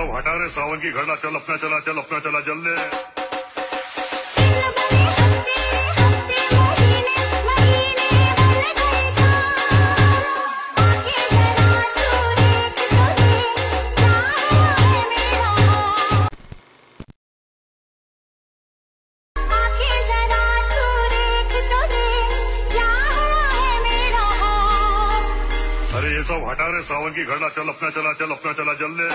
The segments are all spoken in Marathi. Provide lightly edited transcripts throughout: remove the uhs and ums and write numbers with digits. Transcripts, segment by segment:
सब हटा रे सावन की घड़ा, चल अपना चला, चल अपना चला, चल ले। अरे ये सब हटा रे सावन की घड़ा, चल अपना चला, चल अपना चला, चल ले।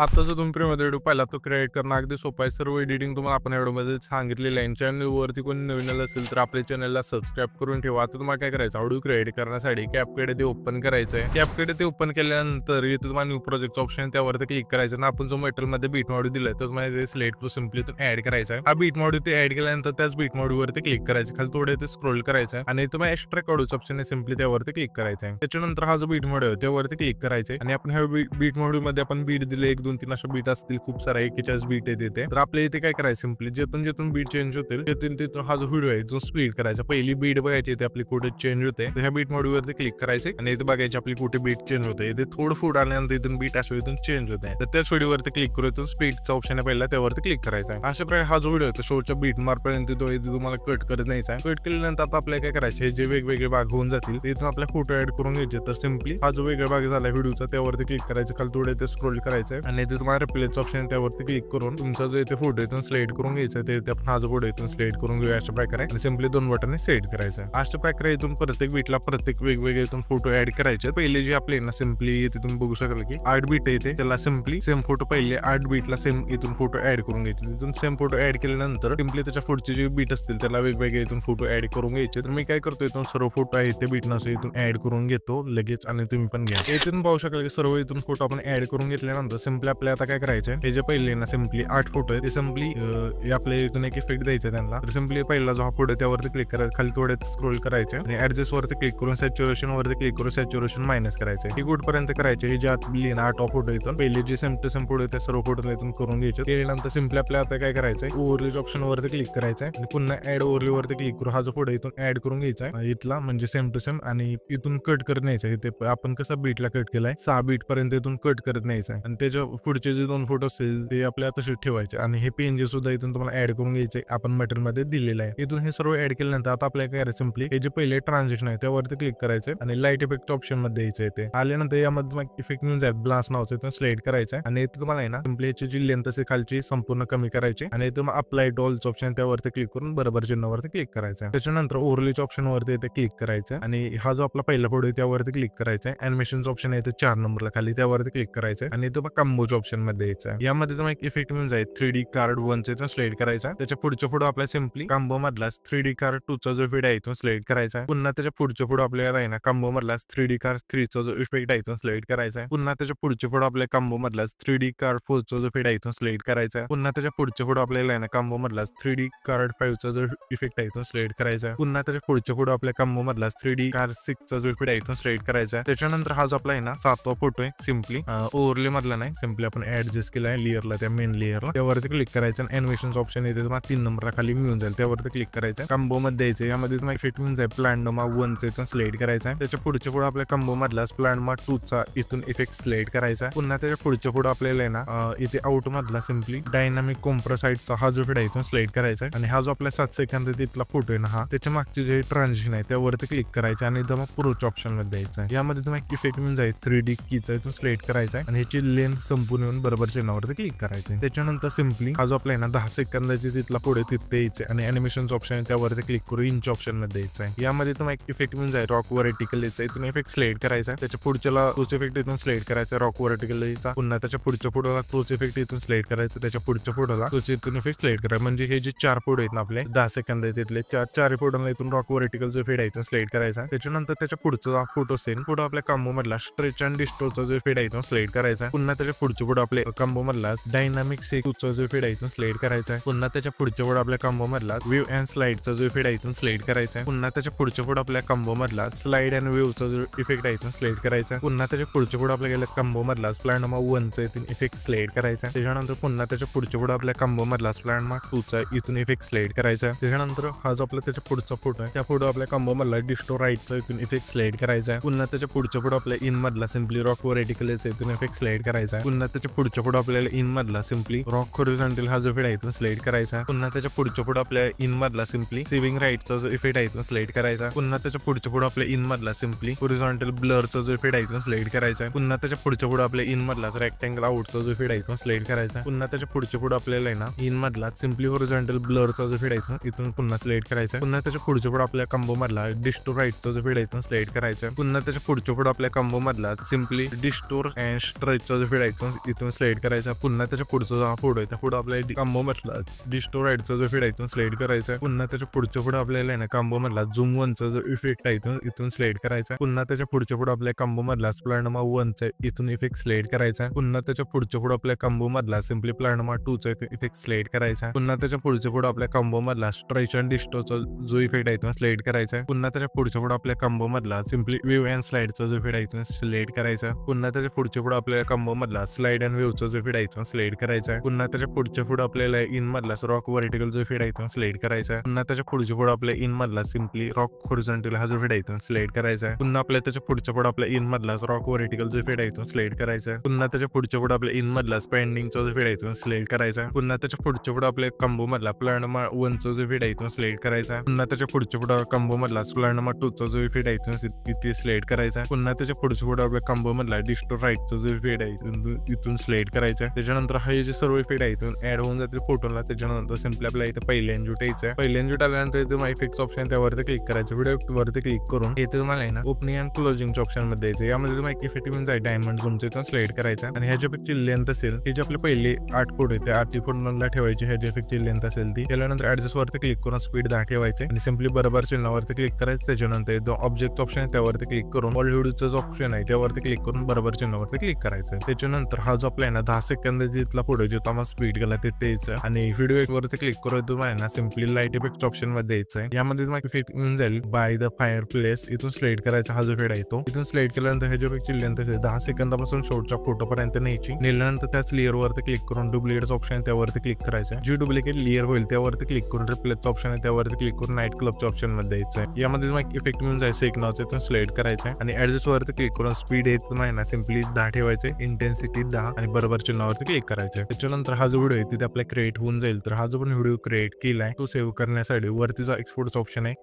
आता जर तुम्ही प्रीमियर व्हिडिओ पाहिला तो क्रिएट करणं अगदी सोपं आहे. सर्व एडिटिंग तुम्हाला आपण व्हिडिओमध्ये सांगितलेलं आहे. चॅनलवरती कोणी नवीन असेल तर आपल्या चॅनलला सबस्क्राईब करून ठेवा. आता तुम्हाला काय करायचं, ऑडिओ क्रिएट करण्यासाठी कॅपकट ते ओपन करायचं आहे. कॅपकट ते ओपन केल्यानंतर इथे तुम्हाला न्यू प्रोजेक्टचं ऑप्शन त्यावरती क्लिक करायचं आणि आपण जो मटेरियलमध्ये बीट मॉड्यूल दिलाय तो तुम्हाला सिलेक्ट टू सिम्पली ऍड करायचा आहे. हा बीट मॉड्यूल ते ऍड केल्यानंतर त्याच बीट मॉड्यूलवरती क्लिक करायचं, खाली थोडे ते स्क्रोल करायचं आहे आणि तुम्हाला एक्स्ट्रॅक्ट ऑडिओचं ऑप्शन आहे, सिम्पली त्यावरती क्लिक करायचं आहे. त्याच्यानंतर हा जो बीट मॉड्यूल आहे त्यावरती क्लिक करायचं आहे आणि आपण ह्या बीट मॉड्यूलमध्ये आपण बीट दिले 1 2 3 अशा बीट असतील, खूप सारा 41 बीट आहे तिथे. तर आपल्या इथे काय करायचं, सिम्पली जेथून बीट चेंज होतील तिथून हा जो व्हिडिओ आहे जो स्प्लिट करायचा. पहिली बीट बघायची इथे आपली कुठे चेंज होते, तर ह्या बीट मॉड्यूलवरती क्लिक करायचे आणि इथे बघायची आपली कुठे बीट चेंज होते. इथे थोडं फूड आल्यानंतर इथून बीट असो इथून चेंज होत आहे, तर त्याच व्हिडिओवरती क्लिक करून इथून स्पीडचा ऑप्शन आहे पहिला त्यावरती क्लिक करायचा आहे. अशा प्रकारे हा जो व्हिडिओ आहे तो शेवटच्या बीट मार्कपर्यंत तुम्हाला कट करत न्यायचा आहे. कट केल्यानंतर आता आपल्याला काय करायचे, जे वेगवेगळे भाग होऊन जातील तिथून आपल्या फोटो ऍड करून घ्यायचे. तर सिम्पली हा जो वेगळा भाग झाला व्हिडिओचा त्यावरती क्लिक करायचं, खाली थोडे ते स्क्रोल करायचं आणि इथे तुम्हाला रिप्लेसचं ऑप्शन आहे त्यावरती क्लिक करून तुमचा जो इथे फोटो इथून सिलेक्ट करून घ्यायचा ते आपण हा जो फोटो इथून सिलेक्ट करून घेऊया अशा प्रकारे आणि सिम्पली 2 बटन सेट करायचं. अशा प्रकारे इथून प्रत्येक बीटला प्रत्येक वेगवेगळे इथून फोटो ऍड करायचे. पहिले जे आपले ना सिम्पली इथे तुम्ही बघू शकाल की 8 बीट येते, त्याला सिम्पली सेम फोटो पहिले 8 बीटला सेम इथून फोटो ऍड करून घ्यायचे. इथून सेम फोटो ऍड केल्यानंतर सिम्पली त्याच्या पुढचे जे बीट असतील त्याला वेगवेगळे इथून फोटो ऍड करून घ्यायचे. तर मी काय करतो, इथून सर्व फोटो आहे ते बीट नसो इथून ऍड करून घेतो लगेच आणि तुम्ही पण घ्या. इथून पाहू शकाल की सर्व इथून फोटो आपण ऍड करून घेतल्यानंतर सिम्पली आपल्याला आता काय करायचं, हे जे पहिले ना सिम्पली 8 फोटो आहे ते सिम्पली आपल्या इथून एक इफेक्ट द्यायचा त्यांना. तर सिम्पली पहिला जो हा फोटो आहे त्यावरती क्लिक करायचं, खाली थोडे स्क्रोल करायचे आणि ऍडजस्ट वरती क्लिक करून सॅच्युरेशन वरती क्लिक करून सॅच्युरेशन मायनस करायचं. ही गुड पर्यंत करायचे. हे जे आपली 8 फोटो इथून पहिले जे सेम टू सेम फोटो त्या सर्व फोटो इथून करून घ्यायचे. केल्यानंतर सिम्पली आपल्याला आता काय करायचंय, ओव्हरलेज ऑप्शन वरती क्लिक करायचंय आणि पुन्हा ऍड ओव्हरले वरती क्लिक करून हा जो फोटो इथून ऍड करून घ्यायचा इथला, म्हणजे सेम टू सेम आणि इथून कट करत न्यायचा. इथे आपण कसं बीटला कट केलाय 6 बीट पर्यंत इथून कट करत न्यायचा आणि त्याच्या पुढचे जे 2 फोटो असतील ते आपल्याला तसेच ठेवायचे आणि हे पेंजेस सुद्धा इथून तुम्हाला ऍड करून घ्यायचे आपण मटेरियल मध्ये दिलेलं आहे. इथून हे सर्व ऍड केल्यानंतर आता आपल्याला काय करायचं, सिम्पली हे जे पहिले ट्रान्झॅक्शन आहे त्यावरती क्लिक करायचं आणि लाईट इफेक्ट ऑप्शन मध्ये द्यायचं. इथे आल्यानंतर यामध्ये इफेक्ट मिळून जाईल, ब्लास्ट नावाचं इथून सिलेक्ट करायचं आणि इथे तुम्हाला आहे ना सिम्पली याची जी लेंथ असेल खालची संपूर्ण कमी करायची आणि इथे अप्लाय डॉलचं ऑप्शन त्यावरती क्लिक करून बरोबर चिन्हावरती क्लिक करायचं. त्याच्यानंतर ओव्हरलेच ऑप्शन वरती इथे क्लिक करायचं आणि हा जो आपला पहिला फोटो आहे त्यावरती क्लिक करायचा. अॅनिमेशनचं ऑप्शन आहे इथे 4 नंबरला खाली त्यावरती क्लिक करायचं आणि इथे कंबोच्या ऑप्शन मध्ये द्यायचं. यामध्ये तुम्हाला एक इफेक्ट मिळून जाईल 3D कार्ड 1 सिलेक्ट करायचा. त्याच्या पुढच्या फोटो आपल्या सिम्पली कांबो मधला 3D कार्ड 2चा जो इफेक्ट आहे तो सिलेक्ट करायचा. पुन्हा त्याच्या पुढच्या फोटो आपल्याला आहे ना कांबो मधला 3D कार्ड 3चा जो इफेक्ट आहे तो सिलेक्ट करायचा. पुन्हा त्याच्या पुढच्या फोटो आपल्या कांबो मधला 3D कार्ड 4चा जो इफेक्ट आहे तो सिलेक्ट करायचा. पुन्हा त्याच्या पुढच्या फोटो आपल्याला आहे ना कांबो मधला 3D कार्ड 5चा जो इफेक्ट आहे तो सिलेक्ट करायचा. पुन्हा त्याच्या पुढच्या फोटो आपल्या कांबो मधला 3D कार्ड 6चा जो इफेक्ट आहे तो सिलेक्ट करायचा. त्याच्यानंतर हा जो आपला आहे ना 7वा फोटो आहे सिम्पली ओव्हरले मधला नाही, सिम्पली आपण ऍडजस्ट केला आहे लेअरला, त्या मेन लेअरला त्यावरती क्लिक करायचं. अॅनिमेशनचं ऑप्शन येते तुम्हाला 3 नंबरला खाली मिळून जाईल त्यावरती क्लिक करायचं. कंबो मध्ये द्यायचं, यामध्ये तुम्हाला इफेक्ट मिळून जाईल प्लॅनडोमा 1चा इथून सिलेक्ट करायचा. त्याच्या पुढच्या फोटो आपल्या कंबो मधला प्लॅनडोमा 2चा इथून इफेक्ट सिलेक्ट करायचा. पुन्हा त्याच्या पुढच्या फोटो आपल्याला आहे ना इथे आउट मधला सिम्पली डायनामिक कॉम्प्रेसाइडचा हा जो इफेक्ट आहे इथून सिलेक्ट करायचा आणि हा जो आपल्या 7 सेकंद तिथला फोटो आहे ना हा त्याच्या मागचे जे ट्रान्झिशन आहे त्यावरती क्लिक करायचं आणि इथं मग पुढच्या ऑप्शन मध्ये द्यायचं. यामध्ये तुम्हाला इफेक्ट मिळून जाईल 3D कीचा इथून सिलेक्ट करायचा आणि ह्याची लेंथ संपून येऊन बरोबर चिन्हावरती क्लिक करायचं. त्याच्यानंतर सिम्पली हा जो आपला आहे ना 10 सेकंदाची तिथला पुढे तिथे यायचे आणि अॅनिमेशनचं ऑप्शन आहे त्यावरती क्लिक करू इंच ऑप्शन मध्ये द्यायचं आहे. यामध्ये तुम्हाला एक इफेक्ट मिळून जाईल रॉक वर्टिकल यायचा, इथून इफेक्ट सिलेक्ट करायचा. त्याच्या पुढच्याला तोच इफेक्ट इथून सिलेक्ट करायचा रॉक वर्टिकल यायचा. पुन्हा त्याच्या पुढच्या फोटोला तोच इफेक्ट इथून सिलेक्ट करायचा. त्याच्या पुढच्या फोटोला तोच इथून इफेक्ट सिलेक्ट करायचा. म्हणजे हे जे 4 फोटो आहेत ना आपले 10 सेकंद आहेत तिथले 4 फोटोला इथून रॉक वर्टिकल जो इफेक्ट आहे इथून सिलेक्ट करायचा. त्याच्यानंतर त्याच्या पुढचा फोटो सेन फोटो आपल्या कांबो मधला स्ट्रेच अँड डिस्टोरचा जो इफेक्ट आहे इथून सिलेक्ट करायचा. पुन्हा त्याच्या पुढच्या पुढे आपले कॉम्बो मधला डायनामिक सेकचा जो इफेक्ट आहे इथून सिलेक्ट करायचा आहे. पुन्हा त्याच्या पुढच्या पुढे आपल्या कॉम्बो मधला व्ह्यू अँड स्लाइडचा जो इफेक्ट आहे इथून सिलेक्ट करायचा आहे. पुन्हा त्याच्या पुढच्या पुढे आपल्या कॉम्बो मधला स्लाइड अँड व्ह्यूचा जो इफेक्ट आहे इथून सिलेक्ट करायचा. पुन्हा त्याच्या पुढच्या पुढे आपल्या गेल्या कॉम्बो मधला स्प्लॅन नंबर 1 चा इथून इफेक्ट सिलेक्ट करायचा. त्याच्यानंतर पुन्हा त्याच्या पुढच्या पुढे आपल्या कॉम्बो मधला स्प्लॅन नंबर 2 चा इथून इफेक्ट सिलेक्ट करायचा. त्याच्यानंतर हा जो आपला त्याच्या पुढचा फोटो आहे त्या फोटो आपल्या कॉम्बो मधला डिस्टो राईटचा इथून इफेक्ट सिलेक्ट करायचा. पुन्हा त्याच्या पुढच्या पुढे आपल्या इन मधला सिम्पली रॉक व्हर्टिकलचा इथून इफेक्ट सिलेक्ट करायचा. पुन्हा त्याच्या पुढच्या पुढे आपल्याला इन मधला सिम्पली रॉक हॉरिझॉन्टल हा जो इफेक्ट आहे इथून सिलेक्ट करायचा. पुन्हा त्याच्या पुढच्या पुढे आपल्या इन मधला सिम्पली सेव्हिंग राईटचा जो इफेक्ट आहे इथून सिलेक्ट करायचा. पुन्हा त्याच्या पुढच्या पुढे आपल्या इन मधला सिम्पली हॉरिझॉन्टल ब्लरचा जो इफेक्ट आहे इथून सिलेक्ट करायचा. पुन्हा त्याच्या पुढच्या पुढे आपल्या इन मधला रेक्टँगल आउटचा जो इफेक्ट आहे इथून सिलेक्ट करायचा. पुन्हा त्याच्या पुढच्या पुढे आपल्याला आहे ना इन मधला सिम्पली हॉरिझॉन्टल ब्लरचा जो इफेक्ट आहे इथून पुन्हा सिलेक्ट करायचा. पुन्हा त्याच्या पुढच्या पुढे आपल्या कॉम्बो मधला डिस्टो राईटचा जो इफेक्ट आहे इथून सिलेक्ट करायचा. पुन्हा त्याच्या पुढच्या पुढे आपल्या कॉम्बो मधला सिम्पली डिस्टोर अँड स्ट्रेचचा जो इफेक्ट आहे इथून सिलेक्ट करायचा. पुन्हा त्याच्या पुढचा जो फोटो आहे त्या पुढे आपल्या कॉम्बो मधला डिस्टो राईटचा जो इफेक्ट आहे इथून सिलेक्ट करायचा. पुन्हा त्याच्या पुढच्या पुढे आपल्याला ना कॉम्बो मधला झूम 1 चा जो इफेक्ट आहे इथून सिलेक्ट करायचा. पुन्हा त्याच्या पुढच्या पुढे आपल्या कॉम्बो मधला प्लॅन नंबर 1 चा इथून इफेक्ट सिलेक्ट करायचा. पुन्हा त्याच्या पुढच्या पुढे आपल्या कॉम्बो मधला सिम्पली प्लॅन नंबर 2 चा इफेक्ट सिलेक्ट करायचा. पुन्हा त्याच्या पुढच्या पुढे आपल्या कॉम्बो मधला स्ट्रेच अँड डिस्टोचा जो इफेक्ट आहे सिलेक्ट करायचा. पुन्हा त्याच्या पुढच्या पुढे आपल्या कॉम्बो मधला सिम्पली व्ह्यू अँड स्लाइडचा जो इफेक्ट आहे सिलेक्ट करायचा. पुन्हा त्याच्या पुढच्या पुढे आपल्या कॉम्बो मधला स्लाइड अँड व्ह्यूचा जो इफेक्ट आहे सिलेक्ट करायचा. पुन्हा त्याच्या पुढच्या पुढे आपल्याला इन मधला रॉक व्हर्टिकल जो इफेक्ट आहे सिलेक्ट करायचा. पुन्हा त्याच्या पुढच्या पुढे आपल्या इन मधला सिम्पली रॉक हॉरिझॉन्टल हा जो इफेक्ट आहे सिलेक्ट करायचा. पुन्हा आपल्या त्याच्या पुढच्या पुढे आपल्या इन मधला रॉक व्हर्टिकल जो इफेक्ट आहे सिलेक्ट करायचा. पुन्हा त्याच्या पुढच्या पुढे आपल्या इन मधला स्पेंडिंगचा जो इफेक्ट आहे सिलेक्ट करायचा. पुन्हा त्याच्या पुढच्या पुढे आपल्या कॉम्बो मधला प्लॅन नंबर 1 चा जो इफेक्ट आहे सिलेक्ट करायचा. पुन्हा त्याच्या पुढच्या पुढे कॉम्बो मधला प्लॅन नंबर 2 चा जो इफेक्ट आहे इथे सिलेक्ट करायचा. पुन्हा त्याच्या पुढच्या पुढे आपल्या कॉम्बो मधला डिस्टो राईटचा जो इफेक्ट आहे इथून सिलेक्ट करायचा. त्याच्यानंतर हा जे सर्व इफेक्ट आहे इथून ऍड होऊन जातील फोटोला. त्याच्यानंतर सिम्पली आपल्याला इथे पहिले एन्जूट यायचं आहे. पहिले एन्जूट आल्यानंतर इथे माय इफेक्ट्स ऑप्शन त्यावरती क्लिक करायचं. व्हिडिओ वरती क्लिक करून इथे तुम्हाला आहे ना ओपनिंग अँड क्लोजिंगच्या ऑप्शन मध्ये यायचं. यामध्ये तुम्हाला इफेक्ट म्हणून जाईल डायमंड झूमचा इथून सिलेक्ट करायचा. आणि ह्याच्या इफेक्टची लेंथ असेल हे जे आपले पहिले 8 फोटो आहेत त्या 8 फोटोला ठेवायचे. ह्याच्या इफेक्टची लेंथ असेल ती त्यानंतर ऍडजस्ट वरती क्लिक करून स्पीड 10 ठेवायचे आणि सिम्पली बरोबर चिन्हावरती क्लिक करायचं. त्याच्यानंतर जो ऑब्जेक्ट ऑप्शन आहे त्यावरती क्लिक करून हॉलिवूडचा जो ऑप्शन आहे त्यावरती क्लिक करून बरोबर चिन्हावरती क्लिक करायचं. त्याच्यानंतर हा जो आपला आहे ना 10 सेकंद जिथला फोटो जिथं आम्हाला स्पीड गेला ते द्यायचं आणि व्हिडिओ वरती क्लिक करून तुम्हाला ना सिम्पली लाईट इफेक्ट ऑप्शन मध्ये द्यायचं आहे. यामध्ये तुम्हाला इफेक्ट येऊन जाईल बाय द फायर प्लेस इथून सिलेक्ट करायचा. हा जो इफेक्ट आहे तो इथून सिलेक्ट केल्यानंतर ह्याच्या इफेक्टची लेंथ 10 सेकंदापासून शेवटच्या फोटो पर्यंत न्यायची. नेल्यानंतर त्याच लेअर वरती क्लिक करून डुप्लिकेट ऑप्शन आहे त्यावरती क्लिक करायचं. जी डुप्लिकेट लेअर होईल त्यावरती क्लिक करून रिप्लेस ऑप्शन आहे त्यावरती क्लिक करून नाईट क्लबच्या ऑप्शन मध्ये द्यायचं आहे. यामध्ये तुम्हाला इफेक्ट मिळून जाईल सेकंदाचा इथून सिलेक्ट करायचं आहे आणि ऍडजस्ट वरती क्लिक करून स्पीड आहे तुम्हाला ना सिम्पली 10 ठेवायचे. इंटेन्सिटी 10 आणि बरोबर चिन्हावरती क्लिक करायचं. त्याच्यानंतर हा जो व्हिडिओ आहे तिथे आपला क्रिएट होऊन जाईल. तर हा जो पण व्हिडिओ क्रिएट केलाय तो सेव्ह करण्यासाठी वरती जो एक्सपोर्टचा ऑप्शन आहे